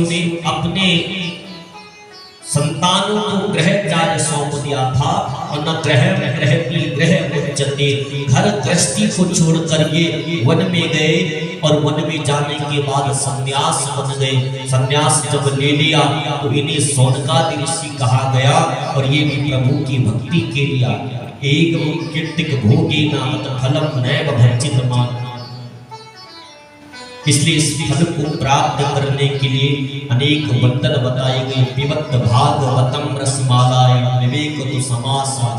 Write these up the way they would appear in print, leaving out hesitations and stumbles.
ने अपने संतानों को ग्रह कार्य सौंप दिया था और न ग्रह उच्चते, घर गृहस्थी को छोड़कर ये वन में गए और वन में जाने के बाद संन्यास बन गए। संन्यास जब ले लिया तो इन्हें सोनकादि ऋषि कहा गया और ये भी प्रभु की भक्ति के लिए आ गया। एक कीर्तिक भोगे नामत फलम नैव भंजित मान, इसलिए इस फल को प्राप्त करने के लिए अनेक वंदन बताए गए। पिबत भागवतम रसमालाय विवेक तु समासा,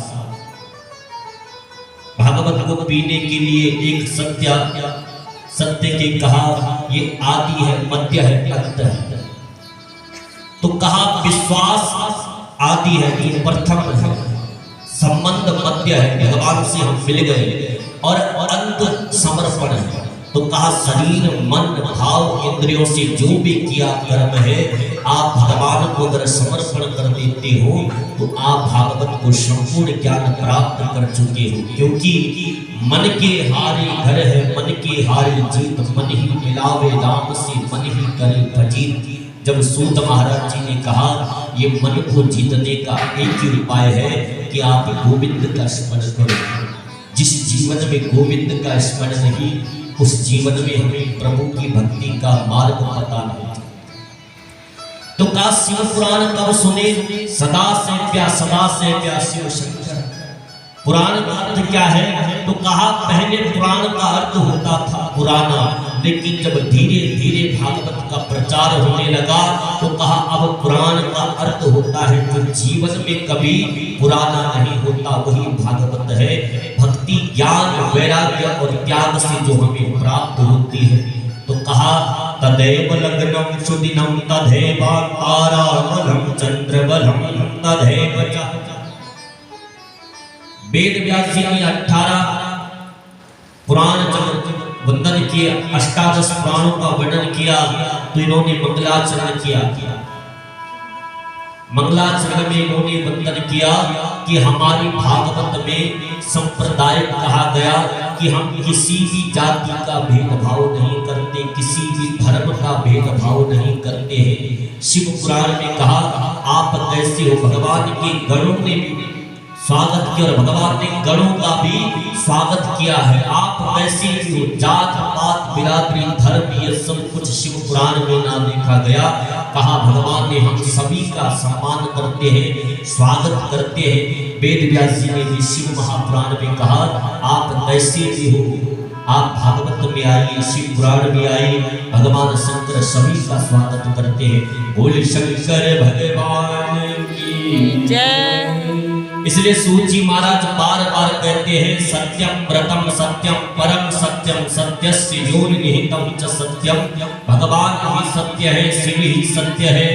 भागवत को पीने के लिए एक सत्य के कहा ये आदि है, मध्य है, अंत है। तो कहा विश्वास आदि है, ये प्रथम है, संबंध मध्य है, भगवान से हम मिल गए, और अंत समर्पण है। तो कहा शरीर मन भाव इंद्रियों से जो भी किया कर्म है आप भगवान को अगर समर्पण कर देते हो तो आप भागवत को संपूर्ण ज्ञान प्राप्त कर चुके हो। क्योंकि मन के हारे घर है, मन के हारे जीत, मन ही मिलावे राम से, मन ही करे भजीत। जब सूत महाराज जी ने कहा ये मन को जीतने का एक ही उपाय है कि आप गोविंद का स्मरण करो। जिस जीवन में गोविंद का स्मरण नहीं उस जीवन में हमें प्रभु की भक्ति का मार्ग पता नहीं। तो का शिव पुराण कब सुने? सदा से प्या शिव शंकर। पुराण का अर्थ क्या है? तो कहा पहले पुराण का अर्थ होता था पुराना, लेकिन जब धीरे धीरे भागवत का प्रचार होने लगा तो कहा अब पुराण का अर्थ होता है जो जीवन में कभी पुराना नहीं होता, वही भागवत है। भक्ति ज्ञान वैराग्य और त्याग से जो हमें प्राप्त होती है। तो कहा तदैव लग्नम सुदिनम तदैव ताराबलम चंद्रबलम तदैव च। वेद व्यास जी ने 18 पुराण जब वंदन किए, 18 पुराणों का वर्णन किया तो इन्होंने मंगलाचरण किया। मंगलाचरण में इन्होंने वंदन किया कि हमारी भागवत में संप्रदाय कहा गया कि हम किसी भी जाति का भेदभाव नहीं करते, किसी भी धर्म का भेदभाव नहीं करते हैं। शिव पुराण में कहा आप कैसे हो, भगवान के गणों ने भी स्वागत किया और भगवान ने गणों का भी स्वागत किया है। आप कैसे हो, जात पात बिरादरी धर्म ये सब कुछ शिव पुराण में ना देखा गया। कहा भगवान ने हम सभी का सम्मान करते हैं, स्वागत करते हैं। वेद व्यास जी ने भी शिव महापुराण में कहा आप कैसे भी हो, आप भागवत में आइए, शिव पुराण में आइए, भगवान शंकर सभी का स्वागत करते हैं। बोले शंकर भगवान की जय। इसलिए सूत जी महाराज बार बार कहते हैं सत्यम व्रतम सत्यम परम सत्यम सत्यस्य योनि निहितम च सत्यम। भगवान ही सत्य है, शिव ही सत्य है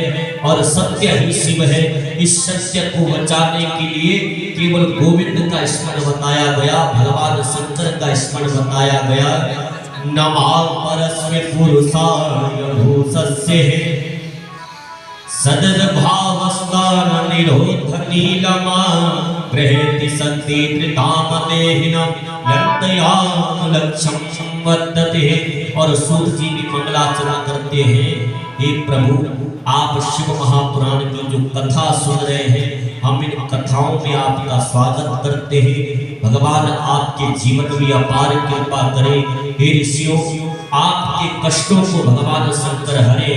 और सत्य ही शिव है। इस सत्य को बचाने के लिए केवल गोविंद का स्मरण बताया गया, भगवान शंकर का स्मरण बताया गया। नमः परस्मै पुरुषाय भूषस्य सद्भावस्थान निरोध नीलमा प्रहति शक्ति त्रिधाम देहिनम यन्तयाम लक्ष्यम संवर्धते। और सूत जी भी मंगलाचरण करते हैं, हे प्रभु आप शिव महापुराण की जो कथा सुन रहे हैं हम इन कथाओं में आपका स्वागत करते हैं। भगवान आपके जीवन में अपार कृपा करें। हे ऋषियों आपके कष्टों को भगवान शंकर हरे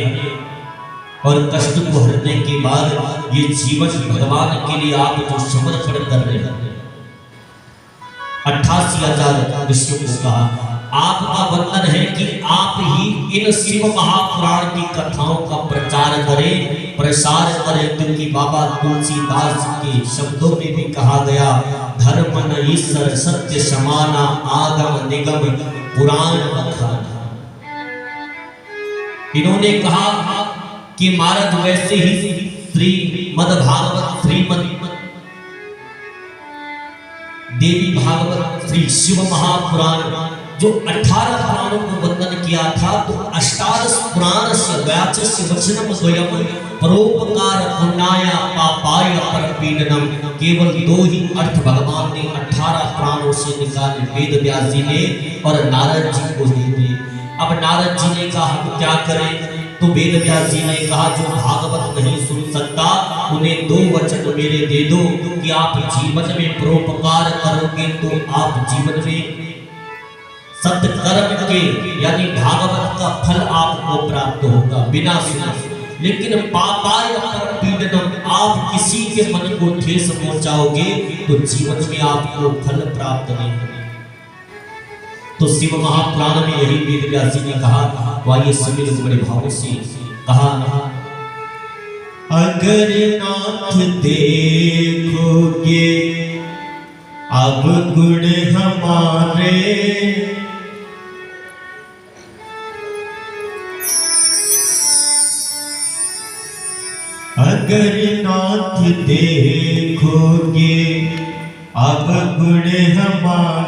और कष्ट को हरने के बाद ये जीवन भगवान के लिए आप जो समर्पण कर रहे हैं। 88,000 ऋषियों को कहा आपका वंदन है कि आप ही इन शिव महापुराण की कथाओं का प्रचार करें, प्रसार करें। क्योंकि बाबा तुलसीदास के शब्दों में भी कहा गया धर्म न ईश्वर सत्य समाना आगम निगम पुराण बखाना। इन्होंने कहा कि महाराज वैसे ही श्रीमद् भागवत, श्रीमद् देवी भागवत, श्री शिव महापुराण जो 18 पुराणों को वंदन किया था तो अष्टादश पुराण से व्याचस्य वचनम द्वयम परोपकार पुण्याय पापाय परपीडनम। केवल 2 ही अर्थ भगवान ने 18 पुराणों से निकाले, वेद व्यास जी ने और नारद जी को दे दिए। अब नारद जी ने कहा हम क्या करें? तो वेद व्यास जी ने कहा जो भागवत नहीं सुन सकता उन्हें 2 वचन मेरे दे दो कि आप जीवन में परोपकार करोगे तो आप जीवन में सत्कर्म के यानी भागवत का फल आपको प्राप्त होगा बिना सुने। लेकिन पापाय परपीडनम, आप किसी के मन को ठेस पहुंचाओगे तो जीवन में आपको फल प्राप्त नहीं होगा। तो शिव महापुराण में यही वेद व्यास जी ने कहा, तो आइए सभी लोग बड़े भाव से कहा, अगर नाथ देखोगे अब गुण हमारे, अगर नाथ देखोगे अब गुण हमारे,